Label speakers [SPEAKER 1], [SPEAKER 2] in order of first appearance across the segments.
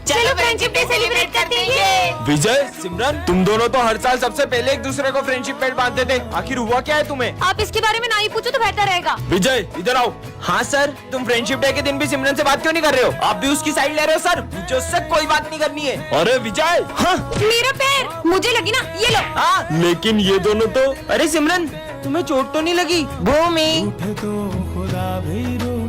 [SPEAKER 1] चलो friendship day celebrate करते हैं।
[SPEAKER 2] विजय, सिमरन, तुम दोनों तो हर साल सबसे पहले एक दूसरे को फ्रेंडशिप बेल्ट बांधते थे, आखिर हुआ क्या है तुम्हें?
[SPEAKER 1] आप इसके बारे में ना ही पूछो तो बेहतर रहेगा।
[SPEAKER 2] विजय इधर आओ। हाँ सर, तुम फ्रेंडशिप डे के दिन भी सिमरन से बात क्यों नहीं कर रहे हो? आप भी उसकी साइड ले रहे हो सर, मुझे उससे कोई बात नहीं करनी है। अरे विजय, हाँ
[SPEAKER 1] मेरा पैर, मुझे लगी ना, ये लो।
[SPEAKER 2] हाँ, लेकिन ये दोनों तो। अरे सिमरन, तुम्हें चोट तो नहीं लगी? भूमि,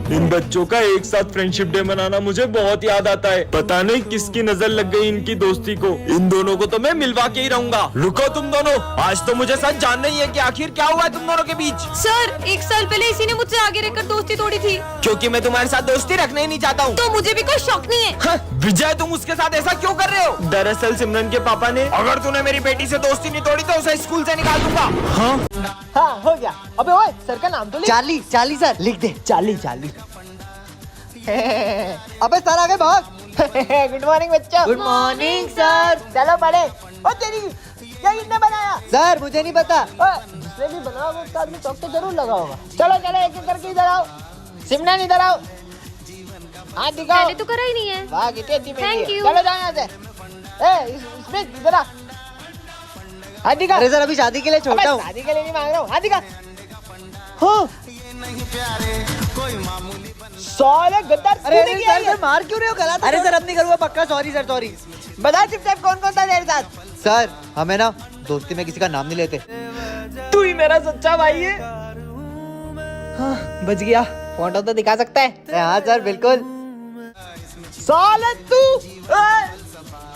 [SPEAKER 2] इन बच्चों का एक साथ फ्रेंडशिप डे मनाना मुझे बहुत याद आता है। पता नहीं किसकी नजर लग गई इनकी दोस्ती को। इन दोनों को तो मैं मिलवा के ही रहूंगा। रुको तुम दोनों, आज तो मुझे सच जानना ही है कि आखिर क्या हुआ है तुम दोनों के बीच।
[SPEAKER 1] सर, 1 साल पहले इसी ने मुझसे आगे रहकर दोस्ती तोड़ी थी।
[SPEAKER 2] क्योंकि मैं तुम्हारे साथ दोस्ती रखना ही नहीं चाहता हूँ।
[SPEAKER 1] तो मुझे भी कोई शौक नहीं है।
[SPEAKER 2] हाँ, विजय तुम उसके साथ ऐसा क्यों कर रहे हो? दरअसल सिमरन के पापा ने, अगर तूने मेरी बेटी से दोस्ती नहीं तोड़ी तो उसे स्कूल से निकाल दूंगा।
[SPEAKER 3] हाँ हो गया। अबे ओए, सर का नाम तो लिख।
[SPEAKER 4] चार्ली, चार्ली सर लिख दे।
[SPEAKER 3] चार्ली। अबे सर आगे भाग। गुड मॉर्निंग बच्चों।
[SPEAKER 4] Good morning sir.
[SPEAKER 3] चलो पढ़े। ओ तेरी, ये किसने बनाया?
[SPEAKER 4] सर मुझे नहीं पता।
[SPEAKER 3] जिसने भी बनाया वो उसका आदमी चौक तो जरूर लगा होगा। चलो एक एक करके इधर आओ। सिमरन इधर आओ, हाथ दिखाओ।
[SPEAKER 1] मैंने तो करा ही नहीं है।
[SPEAKER 3] वाह कितनी अच्छी मेहंदी
[SPEAKER 1] Thank
[SPEAKER 3] है।
[SPEAKER 1] you.
[SPEAKER 3] चलो जाओ यहाँ से। इसमें इधर आ, हाथ दिखा।
[SPEAKER 4] अरे सर अभी शादी के लिए छोटा
[SPEAKER 3] अबे
[SPEAKER 4] हूँ।
[SPEAKER 3] शादी के लिए नहीं मांग रहा हूँ, हाथ दिखा। हाँ। साले गद्दार,
[SPEAKER 4] अरे
[SPEAKER 3] तूने किया
[SPEAKER 4] सर
[SPEAKER 3] ये?
[SPEAKER 4] सर मार क्यों रहे हो? गला अरे सर अब नहीं करूँगा पक्का। Sorry sir sorry.
[SPEAKER 3] बता चुपचाप कौन कौन था तेरे साथ?
[SPEAKER 4] सर हमें ना दोस्ती में किसी का नाम नहीं लेते।
[SPEAKER 3] तू ही मेरा सच्चा भाई है। हाँ, बच गया। फोटो तो दिखा सकता है?
[SPEAKER 4] हाँ सर बिल्कुल।
[SPEAKER 3] साले तू,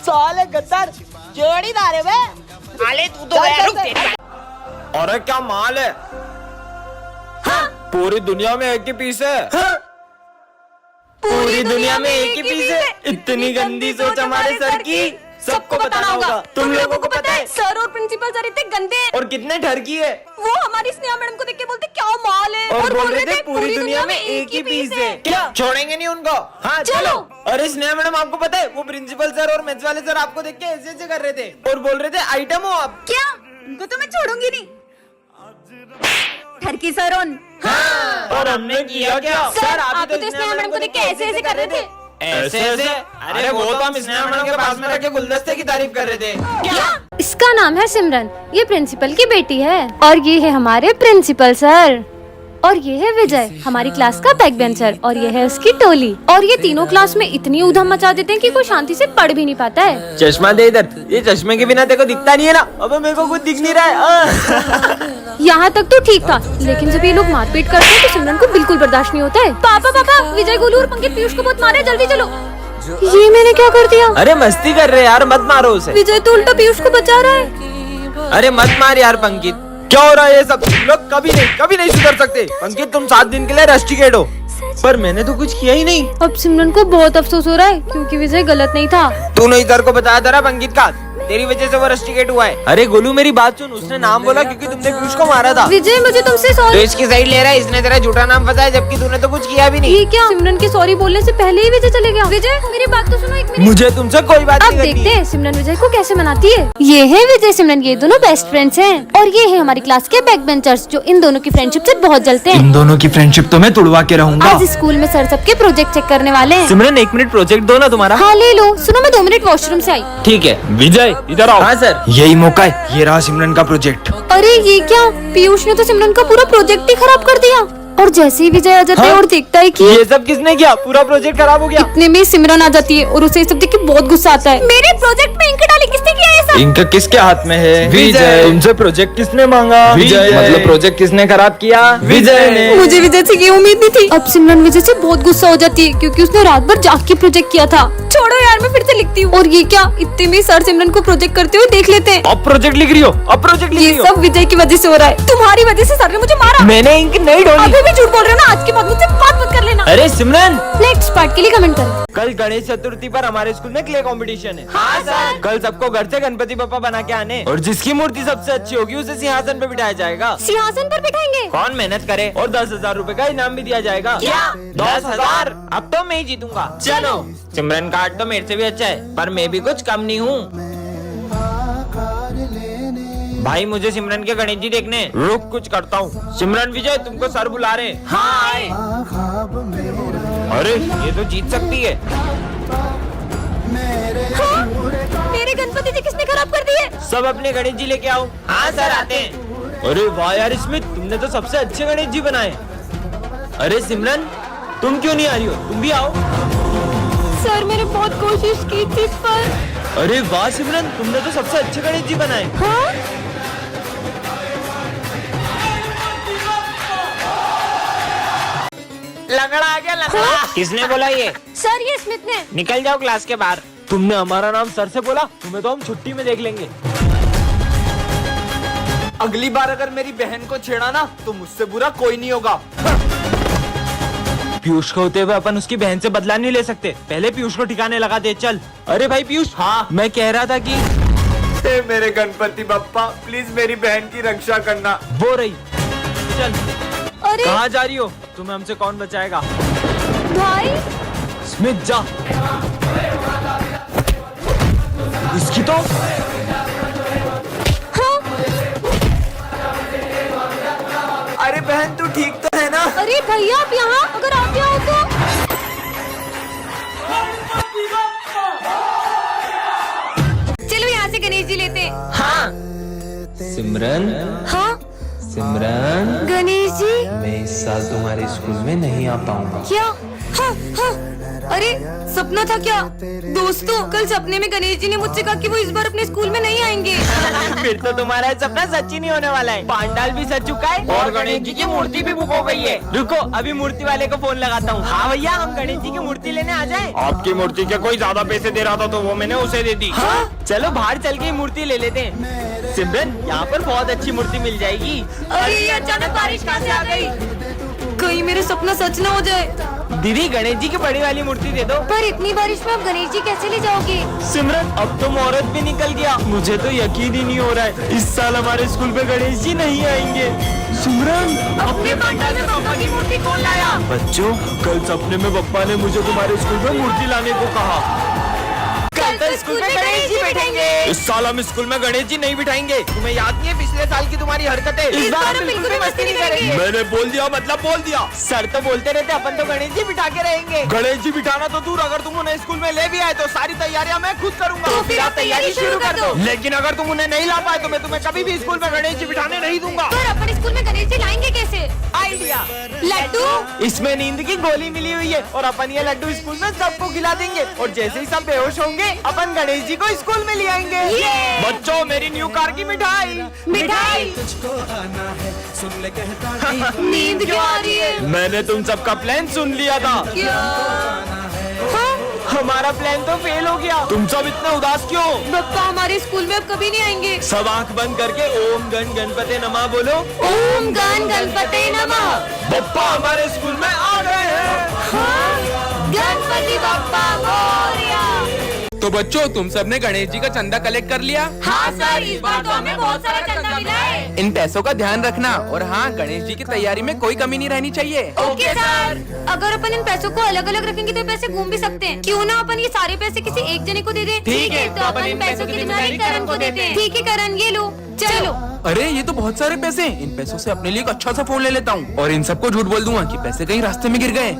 [SPEAKER 3] साले गद्दार, जोड़ीदार है बे। साले तू तो गया, रुक तेरी।
[SPEAKER 2] अरे क्या माल है? पूरी दुनिया में एक ही पीस है। पूरी दुनिया में एक ही पीस है। इतनी गंदी सोच हमारे सर की, सबको बताना होगा। तुम लोगों को पता है
[SPEAKER 1] सर और प्रिंसिपल सर इतने गंदे हैं।
[SPEAKER 2] और कितने ठरकी है।
[SPEAKER 1] वो हमारी स्नेहा मैडम को देख के बोलते क्या माल है,
[SPEAKER 2] और बोल रहे थे पूरी दुनिया में एक ही पीस है। क्या छोड़ेंगे नहीं उनको? हाँ चलो। अरे स्नेहा मैडम आपको पता है, वो प्रिंसिपल सर और मैथ्स वाले सर आपको देख के ऐसे ऐसे कर रहे थे और बोल रहे थे आइटम हो आप।
[SPEAKER 1] क्या? उनको तो मैं छोड़ूंगी नहीं। ठरकी सर ऑन।
[SPEAKER 2] और हमने किया क्या?
[SPEAKER 1] सर आप तो स्नेहा मैडम को देख के ऐसे ऐसे कर रहे थे।
[SPEAKER 2] ऐसे ऐसे? अरे वो तो हम स्नेहा मैडम के पास में रख के गुलदस्ते की तारीफ कर रहे थे। क्या?
[SPEAKER 5] इसका नाम है सिमरन, ये प्रिंसिपल की बेटी है और ये है हमारे प्रिंसिपल सर, और ये है विजय हमारी क्लास का बैक बेंचर, और ये है उसकी टोली। और ये तीनों क्लास में इतनी ऊधम मचा देते हैं कि कोई शांति से पढ़ भी नहीं पाता है।
[SPEAKER 2] चश्मा दे इधर, ये चश्मे के बिना तेको दिखता नहीं है ना? अबे मेरे को कुछ दिख नहीं रहा है।
[SPEAKER 5] यहाँ तक तो ठीक था, लेकिन जब ये लोग मारपीट करते हैं तो सिमरन को बिल्कुल बर्दाश्त नहीं होता है। पापा विजय, गोलू और पंकित पीयूष को बहुत मारे, जल्दी चलो। ये मैंने क्या कर दिया?
[SPEAKER 2] अरे मस्ती कर रहे यार, मत मारो उसे।
[SPEAKER 5] विजय तो उल्टा पीयूष को बचा रहा है।
[SPEAKER 2] अरे मत मार यार पंकित, क्या हो रहा है ये सब? तुम लोग कभी नहीं सुधर सकते। पंकित तुम 7 दिन के लिए रस्टिकेट हो, पर मैंने तो कुछ किया ही नहीं।
[SPEAKER 5] अब सिमरन को बहुत अफसोस हो रहा है क्योंकि विजय गलत नहीं था।
[SPEAKER 2] तूने इधर को बताया था ना पंकित का, तेरी वजह से वो रस्टिकेट हुआ है। अरे गोलू मेरी बात सुन, उसने नाम बोला क्योंकि तुमने पीयूष को मारा था।
[SPEAKER 5] विजय मुझे तुमसे
[SPEAKER 2] तो
[SPEAKER 5] सॉरी।
[SPEAKER 2] इसकी साइड ले रहा है, इसने तेरा झूठा नाम फंसाया जबकि तूने तो कुछ किया भी नहीं।
[SPEAKER 5] ये क्या? सिमरन के सॉरी बोलने से पहले ही विजय चले गया। विजय मेरी बात तो सुनो एक मिनट।
[SPEAKER 2] मुझे तुमसे कोई बात
[SPEAKER 5] अब
[SPEAKER 2] नहीं करनी।
[SPEAKER 5] देखते हैं सिमरन विजय को कैसे मनाती है। ये है विजय सिमरन, ये दोनों बेस्ट फ्रेंड्स हैं, और ये है हमारी क्लास के बैक बेंचर्स जो इन दोनों की फ्रेंडशिप से बहुत जलते हैं।
[SPEAKER 2] इन दोनों की फ्रेंडशिप तो मैं तुड़वा के रहूंगा।
[SPEAKER 5] आज स्कूल में सर सबके प्रोजेक्ट चेक करने वाले हैं।
[SPEAKER 2] सिमरन 1 मिनट प्रोजेक्ट दो ना तुम्हारा।
[SPEAKER 5] हाँ ले लो। सुनो मैं 2 मिनट वॉशरूम से आई।
[SPEAKER 2] ठीक है विजय इधर आओ। हाँ सर, यही मौका है, ये रहा सिमरन का प्रोजेक्ट।
[SPEAKER 5] अरे ये क्या, पीयूष ने तो सिमरन का पूरा प्रोजेक्ट ही खराब कर दिया। और जैसे ही विजय आ जाता है और देखता है कि
[SPEAKER 2] ये सब किसने किया? पूरा प्रोजेक्ट खराब हो गया।
[SPEAKER 5] इतने में सिमरन आ जाती है और उसे ये सब देख के बहुत गुस्सा आता है। मेरे प्रोजेक्ट में इंक डाली किसने किया ये सब?
[SPEAKER 2] इंक किसके हाथ में है? विजय। तुमसे प्रोजेक्ट किसने मांगा? विजय। मतलब प्रोजेक्ट किसने खराब किया? विजय ने।
[SPEAKER 5] मुझे विजय से ये उम्मीद नहीं थी। अब सिमरन विजय से बहुत गुस्सा हो जाती है क्योंकि उसने रात भर जाग के प्रोजेक्ट किया था। छोड़ो यार, मैं फिर से लिखती हूँ। और ये क्या, इतने में सर सिमरन को प्रोजेक्ट करते हुए देख लेते हैं।
[SPEAKER 2] अब प्रोजेक्ट लिख रही हो? अब प्रोजेक्ट लिख
[SPEAKER 5] ये
[SPEAKER 2] रही हो?
[SPEAKER 5] सब विजय की वजह से हो रहा है। तुम्हारी वजह से सर ने मुझे मारा।
[SPEAKER 2] मैंने इंक नहीं डोली।
[SPEAKER 5] अभी भी झूठ बोल रहे हो ना? आज के बाद मुझसे बात मत कर लेना।
[SPEAKER 2] अरे सिमरन,
[SPEAKER 5] नेक्स्ट पार्ट के लिए कमेंट करें।
[SPEAKER 2] कल गणेश चतुर्थी पर हमारे स्कूल में क्ले कंपटीशन है। हाँ सर। कल सबको घर से गणपति बप्पा बना के आने, और जिसकी मूर्ति सबसे अच्छी होगी उसे सिंहासन पे बिठाया जाएगा।
[SPEAKER 5] सिंहासन पर बिठाएंगे?
[SPEAKER 2] कौन मेहनत करे, और 10,000 रूपए का इनाम भी दिया जाएगा। क्या? 10,000? अब तो मैं ही जीतूंगा। चलो। सिमरन का आर्ट तो मेरे से भी अच्छा है, पर मैं भी कुछ कम नहीं हूँ। भाई मुझे सिमरन के गणेश जी देखने। रुक कुछ करता हूँ। सिमरन विजय तुमको सर बुला रहे। हाँ। अरे ये तो जीत सकती है।
[SPEAKER 1] गणपति जी किसने खराब कर दिए?
[SPEAKER 2] सब अपने गणेश जी लेके आओ। हाँ सर आते हैं। अरे वाह यार स्मिथ, तुमने तो सबसे अच्छे गणेश जी बनाए। अरे सिमरन तुम क्यों नहीं आ रही हो, तुम भी आओ।
[SPEAKER 1] सर मैंने बहुत कोशिश की थी पर।
[SPEAKER 2] अरे वाह सिमरन, तुमने तो सबसे अच्छे गणेश जी बनाए।
[SPEAKER 1] हाँ?
[SPEAKER 3] लंगड़ा आ गया लंगड़ा। किसने बोला ये?
[SPEAKER 1] सर ये स्मिथ ने।
[SPEAKER 3] निकल जाओ क्लास के बाहर।
[SPEAKER 2] तुमने हमारा नाम सर से बोला, तुम्हें तो हम छुट्टी में देख लेंगे।
[SPEAKER 3] अगली बार अगर मेरी बहन को छेड़ा ना तो मुझसे बुरा कोई नहीं होगा।
[SPEAKER 2] पीयूष को होते हुए अपन उसकी बहन से बदला नहीं ले सकते, पहले पीयूष को ठिकाने लगा दे। चल। अरे भाई पीयूष। हाँ मैं कह रहा था कि
[SPEAKER 3] हे मेरे गणपति बप्पा, प्लीज मेरी बहन की रक्षा करना।
[SPEAKER 2] वो रही। चल।
[SPEAKER 1] अरे
[SPEAKER 2] कहाँ जा रही हो? तुम्हें हमसे कौन बचाएगा?
[SPEAKER 1] भाई
[SPEAKER 2] स्मिथ जा। इसकी तो
[SPEAKER 3] अरे बहन तू ठीक तो है ना?
[SPEAKER 1] अरे भैया आप यहाँ, अगर आप यहाँ हो तो। चलो यहाँ से गणेश जी लेते।
[SPEAKER 3] हाँ।
[SPEAKER 2] सिमरन।
[SPEAKER 1] हाँ
[SPEAKER 2] सिमरन
[SPEAKER 1] गणेश जी।
[SPEAKER 2] मैं इस साल तुम्हारे स्कूल में नहीं आ पाऊंगा।
[SPEAKER 1] क्या? हाँ हाँ। अरे सपना था क्या? दोस्तों कल सपने में गणेश जी ने मुझसे कहा कि वो इस बार अपने स्कूल में नहीं आएंगे।
[SPEAKER 3] फिर तो तुम्हारा सपना सच ही नहीं होने वाला है। पांडाल भी सज चुका है और गणेश जी की मूर्ति भी बुक हो गई है। रुको अभी मूर्ति वाले को फोन लगाता हूँ। हाँ भैया हम गणेश जी की मूर्ति लेने आ जाएं।
[SPEAKER 2] आपकी मूर्ति के कोई ज्यादा पैसे दे रहा था तो वो मैंने उसे दे दी।
[SPEAKER 3] हाँ? चलो बाहर चल के मूर्ति ले लेते हैं। सिमरन यहाँ पर बहुत अच्छी मूर्ति मिल जाएगी।
[SPEAKER 1] अरे ये अचानक बारिश कहाँ से आ गई? कहीं मेरा सपना सच ना हो जाए।
[SPEAKER 3] दीदी गणेश जी की बड़ी वाली मूर्ति दे दो।
[SPEAKER 1] पर इतनी बारिश में आप गणेश जी कैसे ले जाओगे?
[SPEAKER 2] सिमरन अब तो मुहूर्त भी निकल गया, मुझे तो यकीन ही नहीं हो रहा है इस साल हमारे स्कूल में गणेश जी नहीं आएंगे। सिमरन
[SPEAKER 1] अपने पांडाल में पापा की मूर्ति कौन लाया?
[SPEAKER 2] बच्चों कल सपने में पप्पा ने मुझे तुम्हारे स्कूल में मूर्ति लाने को कहा।
[SPEAKER 1] कल तो स्कूल में गणेश जी बैठेंगे।
[SPEAKER 2] इस साल हम स्कूल में गणेश जी नहीं बिठाएंगे।
[SPEAKER 3] तुम्हें याद नहीं है पिछले साल की तुम्हारी हरकतें?
[SPEAKER 1] इस बार हम बिल्कुल भी मस्ती नहीं करेंगे।
[SPEAKER 2] मैंने बोल दिया मतलब बोल दिया।
[SPEAKER 3] सर तो बोलते रहते अपन तो गणेश जी बिठा के रहेंगे।
[SPEAKER 2] गणेश जी बिठाना तो दूर, अगर तुम उन्हें स्कूल में ले भी आए तो सारी तैयारियां मैं खुद करूंगा।
[SPEAKER 1] तो फिर आप तैयारी शुरू कर दो।
[SPEAKER 2] लेकिन अगर तुम उन्हें नहीं ला पाए तो मैं तुम्हें कभी भी स्कूल में गणेश जी बिठाने नहीं दूंगा।
[SPEAKER 1] पर अपन स्कूल में गणेश जी लाएंगे कैसे?
[SPEAKER 3] आइडिया।
[SPEAKER 1] लड्डू।
[SPEAKER 3] इसमें नींद की गोली मिली हुई है और अपन ये लड्डू स्कूल में सबको खिला देंगे और जैसे ही सब बेहोश होंगे अपन गणेश जी को स्कूल में ले आएंगे।
[SPEAKER 2] बच्चों मेरी न्यू कार की मिठाई।
[SPEAKER 1] मिठाई। नींद क्यों आ रही है?
[SPEAKER 2] मैंने तुम सबका प्लान सुन लिया था।
[SPEAKER 1] क्या? हाँ?
[SPEAKER 3] हमारा प्लान तो फेल हो गया।
[SPEAKER 2] तुम सब इतने उदास क्यों?
[SPEAKER 1] बप्पा हमारे स्कूल में अब कभी नहीं आएंगे।
[SPEAKER 2] सब आंख बंद करके ओम गण गणपते नमः बोलो।
[SPEAKER 1] ओम गण गणपते नमः।
[SPEAKER 2] बप्पा हमारे स्कूल में आ गए हैं।
[SPEAKER 1] हाँ? गणपति बप्पा मोरया।
[SPEAKER 6] तो बच्चों तुम सबने गणेश जी का चंदा कलेक्ट कर लिया?
[SPEAKER 1] हाँ सर इस बार तो हमें बहुत सारा चंदा मिला है।
[SPEAKER 6] इन पैसों का ध्यान रखना और हाँ गणेश जी की तैयारी में कोई कमी नहीं रहनी चाहिए।
[SPEAKER 1] Okay sir. अगर अपन इन पैसों को अलग अलग रखेंगे तो पैसे घूम भी सकते हैं। क्यों ना अपन ये सारे पैसे किसी एक जने को दे दें?
[SPEAKER 3] ठीक है,
[SPEAKER 1] तो अपन इन पैसों की जिम्मेदारी करण को देते हैं। ठीक है करण ये लो चलो।
[SPEAKER 6] अरे ये तो बहुत सारे पैसे हैं। इन पैसों से अपने लिए एक अच्छा सा फोन ले लेता हूँ और इन सबको झूठ बोल दूंगा कि पैसे कहीं रास्ते में गिर गए।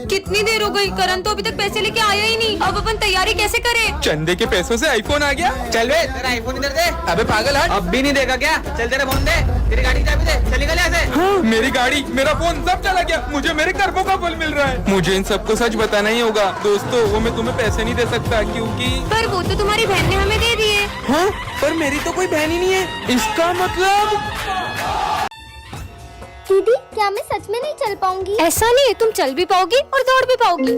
[SPEAKER 1] कितनी देर हो गई, करण तो अभी तक पैसे लेके आया ही नहीं। अब अपन तैयारी कैसे करें?
[SPEAKER 6] चंदे के पैसों से आईफोन आ गया।
[SPEAKER 3] चल बे तेरा आईफोन इधर दे।
[SPEAKER 6] अबे पागल हट।
[SPEAKER 3] अब भी नहीं देगा क्या? चल तेरा फोन दे, तेरी गाड़ी की चाबी दे, चल निकल यहाँ से।
[SPEAKER 6] हाँ, मेरी गाड़ी मेरा फोन सब चला गया। मुझे मेरे कर्मों का फल मिल रहा है। मुझे इन सबको सच बताना ही होगा। दोस्तों वो मैं तुम्हें पैसे नहीं दे सकता क्योंकि
[SPEAKER 1] पर वो तो तुम्हारी बहन ने हमें दे दिए।
[SPEAKER 6] हाँ पर मेरी तो कोई बहन ही नहीं है। इसका मतलब
[SPEAKER 7] दीदी क्या मैं सच में नहीं चल पाऊंगी?
[SPEAKER 5] ऐसा नहीं, तुम चल भी पाओगी और दौड़ भी पाओगी।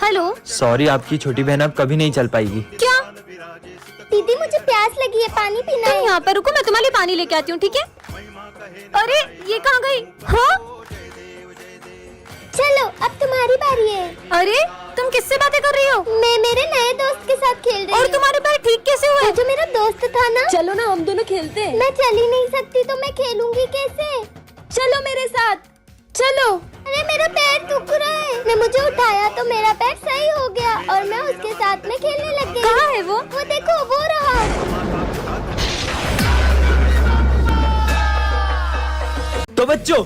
[SPEAKER 5] हेलो।
[SPEAKER 2] सॉरी आपकी छोटी बहन अब कभी नहीं चल पाएगी।
[SPEAKER 5] क्या?
[SPEAKER 7] दीदी मुझे प्यास लगी है, पानी पीना
[SPEAKER 5] तुम
[SPEAKER 7] है।
[SPEAKER 5] यहाँ पर रुको, मैं तुम्हारे लिए पानी लेके आती हूँ ठीक है? अरे ये कहाँ गई? हाँ
[SPEAKER 7] चलो अब तुम्हारी बारी है।
[SPEAKER 5] अरे तुम किससे बातें कर रही हो?
[SPEAKER 7] मैं मेरे नए दोस्त के साथ खेल रही
[SPEAKER 5] और
[SPEAKER 7] हूँ।
[SPEAKER 5] तुम्हारे पैर ठीक कैसे हुए?
[SPEAKER 7] जो मेरा दोस्त था ना।
[SPEAKER 5] चलो ना हम दोनों खेलते हैं।
[SPEAKER 7] मैं चल ही नहीं सकती तो मैं खेलूंगी कैसे?
[SPEAKER 5] चलो मेरे साथ चलो।
[SPEAKER 7] अरे मेरा पैर दुख रहा है। मैं मुझे उठाया तो मेरा पैर सही हो गया और मैं उसके साथ में खेलने लग गई।
[SPEAKER 5] कहाँ है वो?
[SPEAKER 7] वो देखो वो रहा।
[SPEAKER 2] तो बच्चों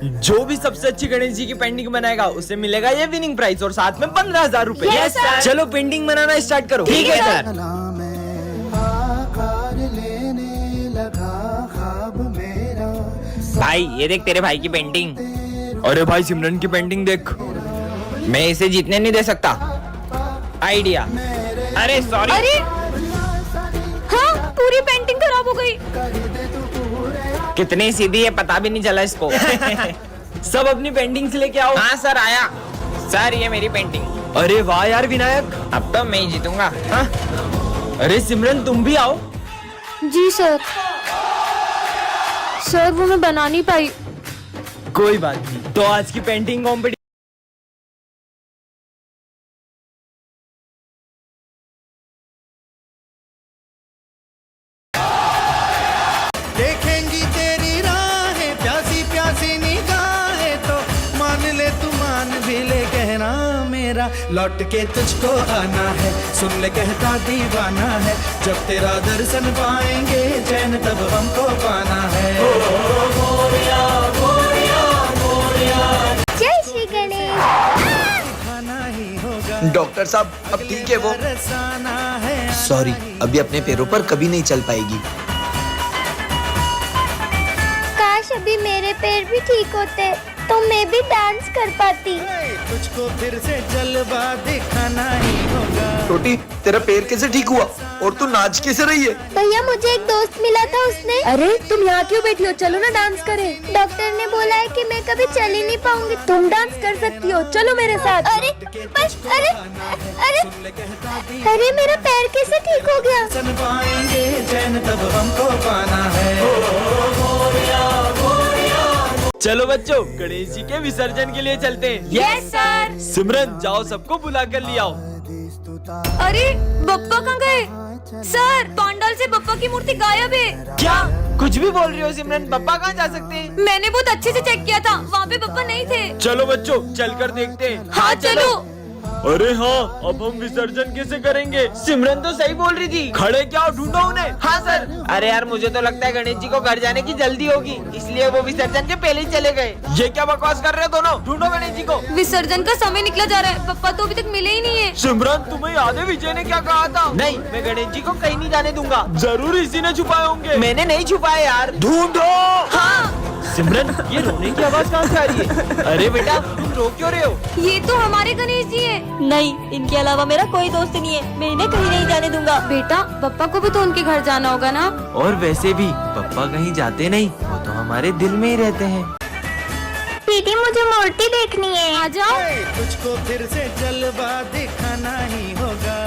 [SPEAKER 2] जो भी सबसे अच्छी गणेश जी की पेंटिंग बनाएगा उसे मिलेगा ये विनिंग प्राइज और साथ में 15,000 रुपए।
[SPEAKER 1] Yes, sir.
[SPEAKER 2] चलो पेंटिंग बनाना स्टार्ट करो।
[SPEAKER 3] ठीक है सर। भाई ये देख तेरे भाई की पेंटिंग।
[SPEAKER 2] अरे भाई सिमरन की पेंटिंग देख।
[SPEAKER 3] मैं इसे जीतने नहीं दे सकता। आइडिया। अरे सॉरी।
[SPEAKER 1] अरे हाँ, पूरी पेंटिंग खराब हो गई।
[SPEAKER 3] कितनी सीधी है पता भी नहीं चला इसको।
[SPEAKER 2] सब अपनी पेंटिंग्स लेके आओ।
[SPEAKER 3] हाँ सर आया। सर ये मेरी पेंटिंग।
[SPEAKER 2] अरे वाह यार विनायक।
[SPEAKER 3] अब तो मैं ही जीतूंगा।
[SPEAKER 2] हाँ? अरे सिमरन तुम भी आओ।
[SPEAKER 5] जी सर। सर वो मैं बना नहीं पाई।
[SPEAKER 2] कोई बात नहीं, तो आज की पेंटिंग कॉम्पिटिशन
[SPEAKER 8] देखेंगी तेरी राहें प्यासी प्यासी निगाहें तो मान ले तू मान भी ले कहना मेरा लौट के तुझको आना है सुन ले कहता दीवाना है जब तेरा दर्शन पाएंगे चैन तब हमको पाना है
[SPEAKER 7] जय श्री गणेश।
[SPEAKER 8] खाना ही होगा
[SPEAKER 9] डॉक्टर साहब अब ठीक है वो।
[SPEAKER 8] बरसाना है
[SPEAKER 9] सॉरी, अभी अपने पैरों पर कभी नहीं चल पाएगी।
[SPEAKER 7] काश अभी मेरे पैर भी ठीक होते तो मैं भी डांस कर पाती।
[SPEAKER 8] तुझको फिर से जलवा दिखाना ही होगा।
[SPEAKER 9] छोटी तेरा पैर कैसे ठीक हुआ और तू नाच कैसे रही है?
[SPEAKER 7] भैया मुझे एक दोस्त मिला था उसने।
[SPEAKER 1] अरे तुम यहाँ क्यों बैठी हो, चलो ना डांस करें।
[SPEAKER 7] डॉक्टर ने बोला है कि मैं कभी चल ही नहीं पाऊंगी।
[SPEAKER 1] तुम डांस कर सकती हो, चलो मेरे साथ।
[SPEAKER 7] अरे बस अरे अरे अरे मेरा पैर कैसे ठीक हो गया।
[SPEAKER 8] सन पाएंगे चैन तब हमको पाना है।
[SPEAKER 2] चलो बच्चों गणेश जी के विसर्जन के लिए चलते हैं।
[SPEAKER 1] Yes sir.
[SPEAKER 2] सिमरन जाओ सबको बुला कर ले आओ।
[SPEAKER 1] अरे बप्पा कहाँ गए? सर पांडाल से बप्पा की मूर्ति गायब है।
[SPEAKER 3] क्या कुछ भी बोल रही हो सिमरन? पप्पा कहाँ जा सकते हैं?
[SPEAKER 1] मैंने बहुत अच्छे से चेक किया था, वहाँ पे बप्पा नहीं थे।
[SPEAKER 2] चलो बच्चों चलकर देखते हैं।
[SPEAKER 1] हाँ चलो।
[SPEAKER 2] अरे हाँ, अब हम विसर्जन कैसे करेंगे?
[SPEAKER 3] सिमरन तो सही बोल रही थी।
[SPEAKER 2] खड़े क्या हो, ढूंढो उन्हें।
[SPEAKER 3] हाँ सर। अरे यार मुझे तो लगता है गणेश जी को घर जाने की जल्दी होगी, इसलिए वो विसर्जन के पहले ही चले गए।
[SPEAKER 2] ये क्या बकवास कर रहे हो दोनों? ढूंढो गणेश जी को।
[SPEAKER 1] विसर्जन का समय निकला जा रहा है, पप्पा तो अभी तक मिले ही नहीं है।
[SPEAKER 2] सिमरन तुम्हें याद है विजय ने क्या कहा था?
[SPEAKER 3] नहीं मैं गणेश जी को कहीं नहीं जाने दूंगा।
[SPEAKER 2] जरूर इसी ने छुपाए होंगे।
[SPEAKER 3] मैंने नहीं छुपाया यार।
[SPEAKER 2] ढूंढो।
[SPEAKER 1] हाँ
[SPEAKER 2] सिमरन ये रोने की आवाज कहाँ से आ रही है? अरे बेटा तुम रो क्यों रहे हो?
[SPEAKER 1] ये तो हमारे गणेश जी है। नहीं, इनके अलावा मेरा कोई दोस्त नहीं है, मैं इन्हें कहीं नहीं जाने दूंगा। बेटा पप्पा को भी तो उनके घर जाना होगा ना।
[SPEAKER 3] और वैसे भी पापा कहीं जाते नहीं, वो तो हमारे दिल में ही रहते हैं।
[SPEAKER 7] दीदी मुझे मूर्ति देखनी है।
[SPEAKER 1] आ जाओ।
[SPEAKER 8] तुझको फिर से जलवा दिखाना ही होगा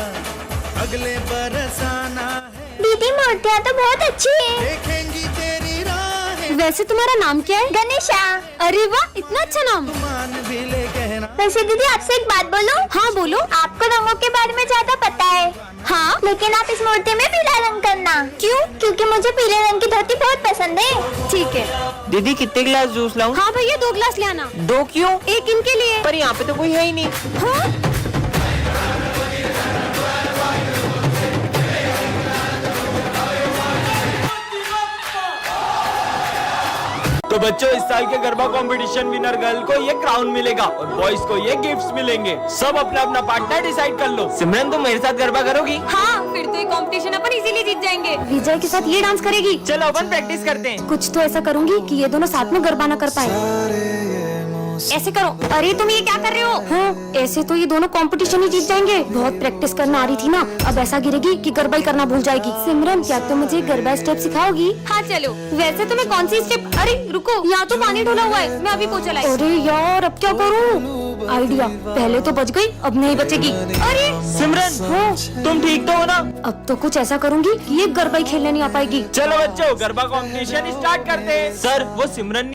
[SPEAKER 8] अगले बरस आना है।
[SPEAKER 7] दीदी मूर्तियाँ तो बहुत अच्छी है।
[SPEAKER 8] देखेंगी तेरी राहें
[SPEAKER 5] वैसे तुम्हारा नाम क्या है?
[SPEAKER 7] गणेशा।
[SPEAKER 5] अरे वाह इतना अच्छा नाम।
[SPEAKER 8] मान भी ले कहना।
[SPEAKER 7] वैसे दीदी आपसे एक बात बोलूं?
[SPEAKER 5] हाँ बोलो।
[SPEAKER 7] आपको रंगों के बारे में ज्यादा पता है।
[SPEAKER 5] हाँ
[SPEAKER 7] लेकिन आप इस मूर्ति में पीला रंग करना।
[SPEAKER 5] क्यों?
[SPEAKER 7] क्योंकि मुझे पीले रंग की धोती बहुत पसंद है।
[SPEAKER 5] ठीक है।
[SPEAKER 3] दीदी कितने गिलास जूस लाऊं?
[SPEAKER 5] हाँ भैया 2 गिलास ले आना।
[SPEAKER 3] 2 क्यों?
[SPEAKER 5] एक इनके लिए।
[SPEAKER 3] पर यहाँ पे तो कोई है ही नहीं।
[SPEAKER 5] हाँ?
[SPEAKER 2] तो बच्चों इस साल के गरबा कंपटीशन विनर गर्ल को ये क्राउन मिलेगा और बॉयज को ये गिफ्ट्स मिलेंगे। सब अपना अपना पार्टनर डिसाइड कर लो।
[SPEAKER 3] सिमरन तुम मेरे साथ गरबा करोगी?
[SPEAKER 1] हाँ फिर तो ये कंपटीशन अपन इजीली जीत जाएंगे।
[SPEAKER 5] विजय के साथ ये डांस करेगी।
[SPEAKER 3] चलो अपन प्रैक्टिस करते हैं।
[SPEAKER 5] कुछ तो ऐसा करूंगी कि ये दोनों साथ में गरबा ना कर पाए। ऐसे करो। अरे तुम ये क्या कर रहे हो? हाँ, ऐसे तो ये दोनों कंपटीशन ही जीत जाएंगे। बहुत प्रैक्टिस करना आ रही थी ना, अब ऐसा गिरेगी कि गरबा ही करना भूल जाएगी। सिमरन क्या तुम मुझे गरबा स्टेप सिखाओगी?
[SPEAKER 1] हाँ चलो।
[SPEAKER 5] वैसे तुम्हें कौन सी स्टेप? अरे रुको, यहाँ तो पानी ढोला हुआ है, मैं अभी पोछा लाई। अरे यार अब क्या करूँ? आइडिया, पहले तो बच गई, अब नहीं बचेगी। अरे
[SPEAKER 2] सिमरन तुम ठीक तो हो ना?
[SPEAKER 5] अब तो कुछ ऐसा करूंगी कि ये गरबा ही खेलने नहीं आ पाएगी।
[SPEAKER 2] चलो बच्चों गरबा कंपटीशन स्टार्ट करते हैं। सर वो सिमरन